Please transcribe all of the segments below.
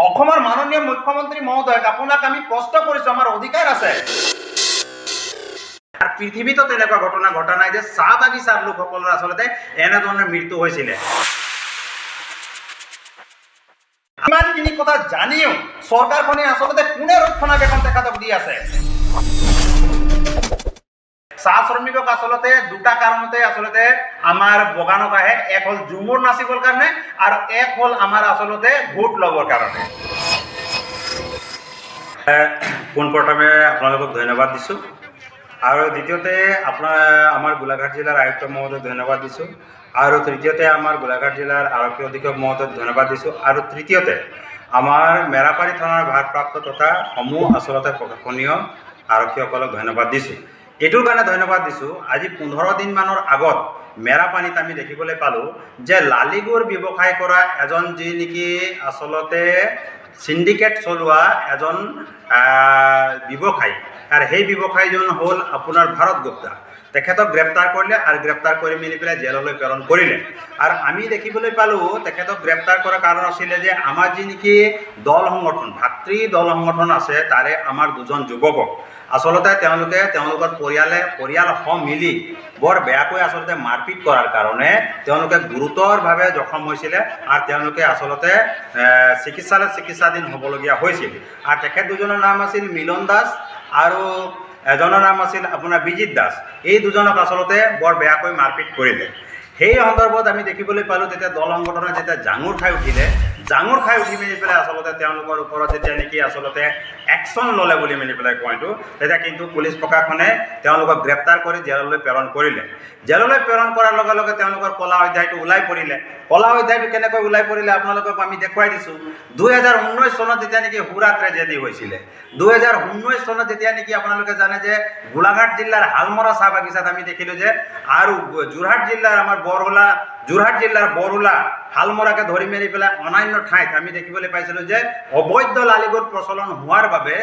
অসমৰ মাননীয় মুখ্যমন্ত্ৰী মহোদয়ক আপোনাক আমি প্ৰশ্ন কৰিছোঁ, আমাৰ অধিকাৰ আছে। আৰ পৃথিবীতে তেনেকুৱা ঘটনা ঘটা নাই যে চাহ বাগিচাৰ লোকসকলৰ আচলতে এনেধৰণৰ মৃত্যু হৈছিলে। ইমানখিনি কথা জানিও চৰকাৰখনে আচলতে কোনে ৰক্ষণাবেক্ষণ তেখেতক দি আছে। চাহ শ্ৰমিকক আচলতে দুটা কাৰণতে আচলতে আমাৰ বগানত আহে, এক হ'ল ঝুমুৰ নাচিবৰ কাৰণে আৰু এক হ'ল আমাৰ আচলতে ভোট ল'বৰ কাৰণে। পোনপ্ৰথমে আপোনালোকক ধন্যবাদ দিছোঁ আৰু দ্বিতীয়তে আমাৰ গোলাঘাট জিলাৰ আয়ুক্ত মহোদয়ক ধন্যবাদ দিছোঁ আৰু তৃতীয়তে আমাৰ গোলাঘাট জিলাৰ আৰক্ষী অধীক্ষক মহোদয়ক ধন্যবাদ দিছোঁ আৰু তৃতীয়তে আমাৰ মেৰাপাৰী থানাৰ ভাৰপ্ৰাপ্ত তথা সমূহ আচলতে প্ৰশাসনীয় আৰক্ষীসকলক ধন্যবাদ দিছোঁ। এইটোৰ কাৰণে ধন্যবাদ দিছোঁ, আজি 15 দিনমানৰ আগত মেৰাপানীত আমি দেখিবলৈ পালোঁ যে লালিগুৰ ব্যৱসায় কৰা এজন যি নেকি আচলতে সিন্ডিকেট চলোৱা এজন ব্যৱসায়ী, আৰু সেই ব্যৱসায়ীজন হ'ল আপোনাৰ ভাৰত গুপ্তা। তেখেতক গ্ৰেপ্তাৰ কৰিলে আৰু গ্ৰেপ্তাৰ কৰি মেলি পেলাই জেললৈ প্ৰেৰণ কৰিলে। আৰু আমি দেখিবলৈ পালোঁ তেখেতক গ্ৰেপ্তাৰ কৰাৰ কাৰণ আছিলে যে আমাৰ যি নেকি দল সংগঠন, ভাতৃ দল সংগঠন আছে, তাৰে আমাৰ দুজন যুৱকক আচলতে তেওঁলোকৰ পৰিয়ালসহ মিলি বৰ বেয়াকৈ আচলতে মাৰপিট কৰাৰ কাৰণে তেওঁলোকে গুৰুতৰভাৱে জখম হৈছিলে আৰু তেওঁলোকে আচলতে চিকিৎসালয়ত চিকিৎসাধীন হ'বলগীয়া হৈছিল। আৰু তেখেত দুজনৰ নাম আছিল মিলন দাস আৰু এজনৰ নাম আছিল আপোনাৰ বিজিত দাস। এই দুজনক আচলতে বৰ বেয়াকৈ মাৰপিট কৰিলে। সেই সন্দৰ্ভত আমি দেখিবলৈ পালোঁ তেতিয়া দল সংগঠনে যেতিয়া জাঙুৰ খাই উঠি মেলি পেলাই আচলতে তেওঁলোকৰ ওপৰত যেতিয়া নেকি আচলতে একশ্যন ল'লে বুলি মেলি পেলাই কয়টো, তেতিয়া কিন্তু পুলিচ প্ৰশাসনে তেওঁলোকক গ্ৰেপ্তাৰ কৰি জেললৈ প্ৰেৰণ কৰিলে। জেললৈ প্ৰেৰণ কৰাৰ লগে লগে তেওঁলোকৰ কলা অধ্যায়টো ওলাই পৰিলে। কলা অধ্যায়টো কেনেকৈ ওলাই পৰিলে আপোনালোকক আমি দেখুৱাই দিছোঁ। 2019 চনত যেতিয়া নেকি হুৰা ট্ৰেজেডি হৈছিলে, 2019 চনত যেতিয়া নেকি আপোনালোকে জানে যে গোলাঘাট জিলাৰ হালমৰা চাহ বাগিচাত আমি দেখিলোঁ যে, আৰু যোৰহাট জিলাৰ আমাৰ বৰহুলা হালমৰাকে ধৰি মেলি পেলাই অন্যান্য ঠাইত আমি দেখিবলৈ পাইছিলোঁ যে অবৈধ লালিগুৰ প্ৰচলন হোৱাৰ বাবে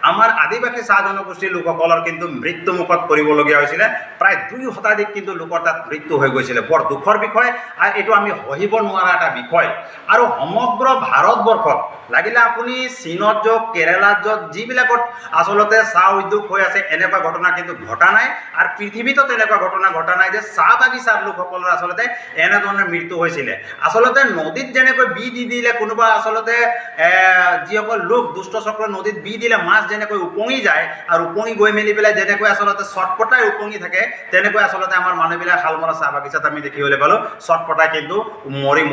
আমাৰ আদিবাসী চাহ জনগোষ্ঠীৰ লোকসকলৰ কিন্তু মৃত্যুমুখত পৰিবলগীয়া হৈছিলে। প্ৰায় 2 শতাধিক কিন্তু লোকৰ তাত মৃত্যু হৈ গৈছিলে। বৰ দুখৰ বিষয় আৰু এইটো আমি সহিব নোৱাৰা এটা বিষয়। আৰু সমগ্ৰ ভাৰতবৰ্ষত লাগিলে আপুনি চীনত যাওক, কেৰেলাত যাওক, যিবিলাকত আচলতে চাহ উদ্যোগ হৈ আছে এনেকুৱা ঘটনা কিন্তু ঘটা নাই। আৰু পৃথিৱীতো তেনেকুৱা ঘটনা ঘটা নাই যে চাহ বাগিচাৰ লোকসকলৰ আচলতে এনেধৰণৰ মৃত্যু হৈছিলে। আচলতে নদীত যেনেকৈ বি দি দিলে কোনোবা আচলতে যিসকল লোক দুষ্ট চক্ৰ নদীত বি দিলে মাছ যেনেকৈ উপঙি যায় আৰু উপঙি গৈ মেলি পেলাই যেনেকৈ আচলতে চটপটাই উপঙি থাকে, তেনেকৈ আচলতে আমাৰ মানুহবিলাক শালমৰা চাহ বাগিচাত আমি দেখিবলৈ পালোঁ চটপটাই কিন্তু মৰি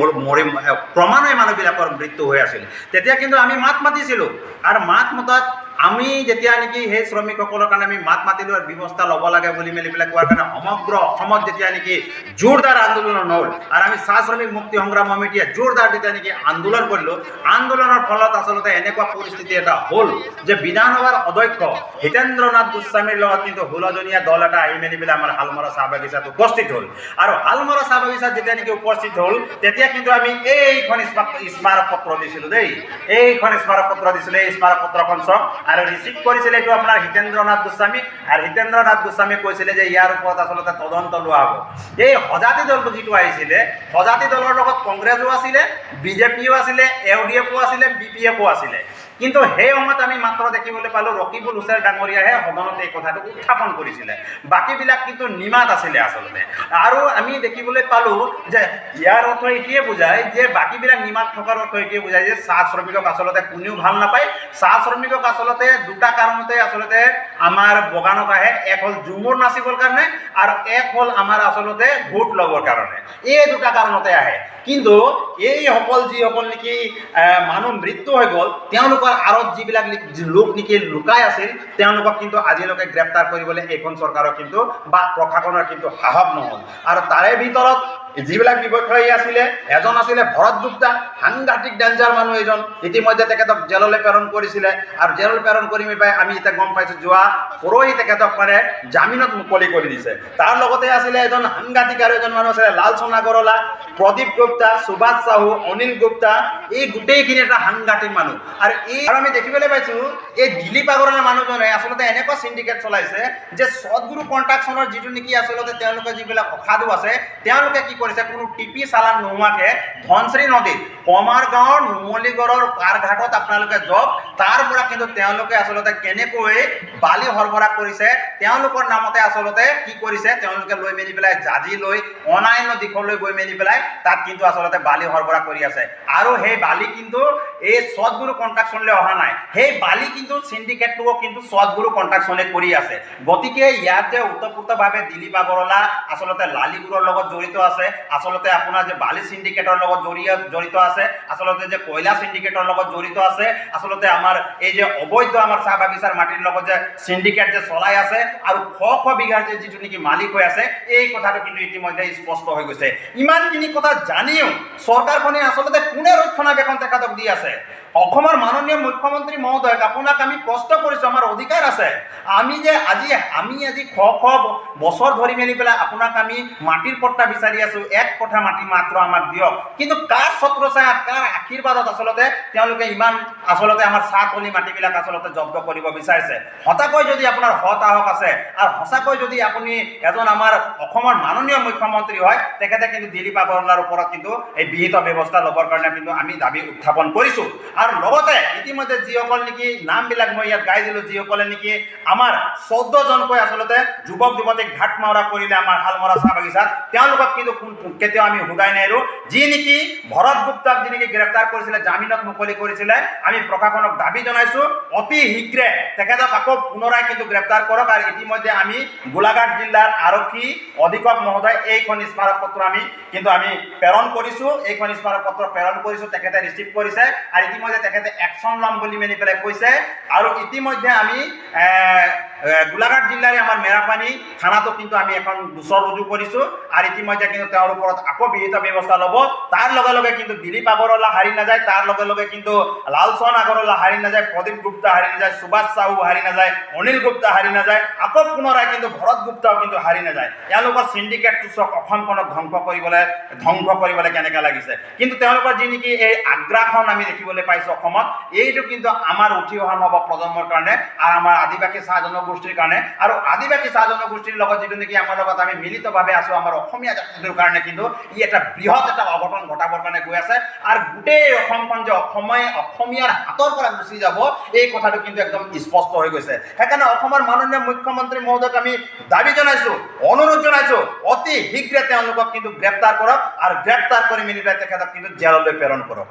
ক্ৰমান্বয়ে মানুহবিলাকৰ মৃত্যু হৈ আছিল। তেতিয়া কিন্তু আমি মাত মাতিছিলোঁ আৰু মাত মতাত আমি যেতিয়া নেকি সেই শ্ৰমিকসকলৰ কাৰণে আমি মাত মাতিলোঁ আৰু ব্যৱস্থা ল'ব লাগে বুলি মেলি পেলাই কোৱাৰ কাৰণে সমগ্ৰ অসমত যেতিয়া নেকি জোৰদাৰ আন্দোলন হ'ল আৰু আমি চাহ শ্ৰমিক মুক্তি সংগ্ৰাম সমিতিয়ে জোৰদাৰ যেতিয়া নেকি আন্দোলন কৰিলোঁ, আন্দোলনৰ ফলত আচলতে এনেকুৱা পৰিস্থিতি এটা হ'ল যে বিধানসভাৰ অধ্যক্ষ হিতেন্দ্ৰ নাথ গোস্বামীৰ লগত কিন্তু 16জনীয়া দল এটা আহি মেলি পেলাই আমাৰ হালমৰা চাহ বাগিচাত উপস্থিত হ'ল। আৰু হালমৰা চাহ বাগিচাত যেতিয়া নেকি উপস্থিত হ'ল তেতিয়া কিন্তু আমি এইখন স্মাৰক পত্ৰ দিছিলোঁ দেই, এইখন স্মাৰক পত্ৰ দিছিলোঁ। এই স্মাৰক পত্ৰখন চাওক আৰু ৰিচিভ কৰিছিলে এইটো আপোনাৰ হিতেন্দ্ৰ নাথ গোস্বামী, আৰু হিতেন্দ্ৰ নাথ গোস্বামীয়ে কৈছিলে যে ইয়াৰ ওপৰত আচলতে তদন্ত লোৱা হ'ব। এই সজাতি দলটো যিটো আহিছিলে, সজাতি দলৰ লগত কংগ্ৰেছো আছিলে, বিজেপিও আছিলে, UDFও আছিলে, BPFও আছিলে। কিন্তু সেই সময়ত আমি মাত্ৰ দেখিবলৈ পালোঁ ৰকিবুল হুছেইন ডাঙৰীয়াহে সদনত এই কথাটো উত্থাপন কৰিছিলে, বাকীবিলাক কিন্তু নিমাত আছিলে আচলতে। আৰু আমি দেখিবলৈ পালোঁ যে ইয়াৰ অৰ্থ এইটোৱে বুজায় যে বাকীবিলাক নিমাত থকাৰ অৰ্থ এইটোৱে বুজায় যে চাহ শ্ৰমিকক আচলতে কোনেও ভাল নাপায়। চাহ শ্ৰমিকক আচলতে দুটা কাৰণতে আচলতে আমাৰ বগানত আহে, এক হ'ল ঝুমুৰ নাচিবৰ কাৰণে আৰু এক হ'ল আমাৰ আচলতে ভোট ল'বৰ কাৰণে। এই দুটা কাৰণতে আহে। কিন্তু এইসকল যিসকল নেকি মানুহ মৃত্যু হৈ গ'ল, তেওঁলোকৰ আঁৰত যিবিলাক লোক নেকি লুকাই আছিল, তেওঁলোকক কিন্তু আজিলৈকে গ্ৰেপ্তাৰ কৰিবলৈ এইখন চৰকাৰৰ কিন্তু বা প্ৰশাসনৰ কিন্তু সাহস নহ'ল। আৰু তাৰে ভিতৰত যিবিলাক ব্যৱসায়ী আছিলে, এজন আছিলে ভৰত গুপ্তা, সাংঘাতিক ডেঞ্জাৰ মানুহ এজন। ইতিমধ্যে তেখেতক জেললৈ প্ৰেৰণ কৰিছিলে আৰু জেললৈ প্ৰেৰণ কৰি পাই আমি এতিয়া গম পাইছোঁ যোৱা পৰহি তেখেতক মানে জামিনত মুকলি কৰি দিছে। তাৰ লগতে আছিলে এজন সাংঘাতিক আৰু এজন মানুহ আছিলে লালচন আগৰৱালা, প্ৰদীপ গুপ্তা, সুভাষ সাহু, অনিল গুপ্তা। এই গোটেইখিনি এটা সাংঘাতিক মানুহ। আৰু আমি দেখিবলৈ পাইছোঁ এই দিলীপ আগৰৱালা মানুহজনে আচলতে এনেকুৱা চিণ্ডিকেট চলাইছে যে সদগুৰু কণ্ট্ৰাকশ্যনৰ যিটো নেকি আচলতে তেওঁলোকৰ যিবিলাক অসাধু আছে, তেওঁলোকে কি কৰিছে কোনো টিপি চালান নোহোৱাকৈ ধনশ্ৰী নদীত কমাৰ গাঁৱৰ নুমলীগড়ৰ পাৰঘাটত আপোনালোকে যাওক, তাৰ পৰা কিন্তু তেওঁলোকে আচলতে কেনেকৈ বালি সৰবৰাহ কৰিছে, তেওঁলোকৰ নামতে আচলতে কি কৰিছে, তেওঁলোকে লৈ মেলি পেলাই জাজি লৈ অনান্য দিশলৈ গৈ মেলি পেলাই তাত কিন্তু আচলতে বালি সৰবৰাহ কৰি আছে। আৰু সেই বালি কিন্তু এই সদগুৰু কন্ট্ৰাকশ্যনলৈ অহা নাই, সেই বালি কিন্তু সিন্ডিকেটটোও কিন্তু সদগুৰু কন্ট্ৰাকশ্যনে কৰি আছে। গতিকে ইয়াত যে ওতঃপ্ৰোতভাৱে দিলীপ আগৰৱালা আচলতে লালিগুৰৰ লগত জড়িত আছে, আচলতে আপোনাৰ যে বালি সিন্ডিকেটৰ লগত জড়িত আছে, আচলতে যে কয়লা সিন্ডিকেটৰ লগত জড়িত আছে, আচলতে আমাৰ এই যে অবৈধ আমাৰ চাহ বাগিচাৰ মাটিৰ লগত যে সিন্ডিকেট যে চলাই আছে আৰু শ বিঘাৰ যে যিটো নেকি মালিক হৈ আছে, এই কথাটো কিন্তু ইতিমধ্যে স্পষ্ট হৈ গৈছে। ইমানখিনি কথা জানিও চৰকাৰখনে আচলতে কোনে ৰক্ষণাবেক্ষণ তেখেতক দি আছে? অসমৰ মাননীয় মুখ্যমন্ত্ৰী মহোদয়ক আপোনাক আমি প্ৰশ্ন কৰিছোঁ, আমাৰ অধিকাৰ আছে। আমি আজি শ বছৰ ধৰি মেলি পেলাই আপোনাক আমি মাটিৰ পট্টা বিচাৰি আছোঁ, এক কঠা মাটি মাত্ৰ আমাক দিয়ক। কিন্তু কাৰ ছত্ৰছায়াত, কাৰ আশীৰ্বাদত আচলতে তেওঁলোকে ইমান আচলতে আমাৰ চাহতলী মাটিবিলাক আচলতে জব্দ কৰিব বিচাৰিছে? সঁচাকৈ যদি আপোনাৰ সাহস আছে আৰু সঁচাকৈ যদি আপুনি এজন আমাৰ অসমৰ মাননীয় মুখ্যমন্ত্ৰী হয়, তেখেতে কিন্তু দিলীপ আগৰৱালাৰ ওপৰত কিন্তু এই বিহিত ব্যৱস্থা ল'বৰ কাৰণে কিন্তু আমি দাবী উত্থাপন কৰিছোঁ। আৰু লগতে ইতিমধ্যে যিসকল নেকি নামবিলাক মই ইয়াত গাই দিলোঁ, যিসকলে নেকি আমাৰ 14জনকৈ আচলতে যুৱক যুৱতীক ঘাট মাৰা কৰিলে আমাৰ হালমৰা চাহ বাগিচাত, তেওঁলোকক কিন্তু কেতিয়াও আমি শুদাই নেৰো। যি নেকি ভৰত গুপ্তাক যি নেকি গ্ৰেপ্তাৰ কৰিছিলে, জামিনত মুকলি কৰিছিলে, আমি প্ৰশাসনক দাবী জনাইছোঁ অতি শীঘ্ৰে তেখেতক আকৌ পুনৰাই কিন্তু গ্ৰেপ্তাৰ কৰক। আৰু ইতিমধ্যে আমি গোলাঘাট জিলাৰ আৰক্ষী অধীক্ষক মহোদয় এইখন স্মাৰক পত্ৰ আমি প্ৰেৰণ কৰিছোঁ, এইখন স্মাৰক পত্ৰ প্ৰেৰণ কৰিছোঁ, তেখেতে ৰিচিভ কৰিছে আৰু ইতিমধ্যে তেখেতে একশ্যন ল'ম বুলি মেলি পেলাই কৈছে। আৰু ইতিমধ্যে আমি গোলাঘাট জিলাৰে আমাৰ মেৰাপানী থানাতো কিন্তু আমি এখন গোচৰ ৰুজু কৰিছোঁ আৰু ইতিমধ্যে কিন্তু তেওঁৰ ওপৰত আকৌ বিহিত ব্যৱস্থা ল'ব। তাৰ লগে লগে কিন্তু দিলীপ আগৰৱালা হাৰি নাযায়, তাৰ লগে লগে কিন্তু লালচন আগৰৱালা হাৰি নাযায়, প্ৰদীপ গুপ্তা হাৰি নাযায়, সুভাষ চাহু হাৰি নাযায়, অনিল গুপ্তা হাৰি নাযায়, আকৌ পুনৰাই কিন্তু ভৰত গুপ্তাও কিন্তু হাৰি নাযায়। তেওঁলোকৰ চিণ্ডিকেটটো চক অসমখনক ধ্বংস কৰিবলৈ কেনেকৈ লাগিছে। কিন্তু তেওঁলোকৰ যি নেকি এই আগ্ৰাসন আমি দেখিবলৈ পাইছোঁ অসমত, এইটো কিন্তু আমাৰ উঠি অহা নৱ প্ৰজন্মৰ কাৰণে আৰু আমাৰ আদিবাসী চাহ জনগোষ্ঠীৰ কাৰণে আৰু আদিবাসী চাহ জনগোষ্ঠীৰ লগত যিটো নেকি আমাৰ লগত আমি মিলিতভাৱে আছোঁ, আমাৰ অসমীয়া জাতিটোৰ কাৰণে কিন্তু ই এটা বৃহৎ এটা অঘটন ঘটাবৰ কাৰণে গৈ আছে। আৰু গোটেই অসমখন যে অসমীয়াৰ হাতৰ পৰা গুচি যাব, এই কথাটো কিন্তু একদম স্পষ্ট হৈ গৈছে। সেইকাৰণে অসমৰ মাননীয় মুখ্যমন্ত্ৰী মহোদয়ক আমি দাবী জনাইছোঁ, অনুৰোধ জনাইছোঁ, অতি শীঘ্ৰে তেওঁলোকক কিন্তু গ্ৰেপ্তাৰ কৰক আৰু গ্ৰেপ্তাৰ কৰি মেলি তেখেতক কিন্তু জেললৈ প্ৰেৰণ কৰক।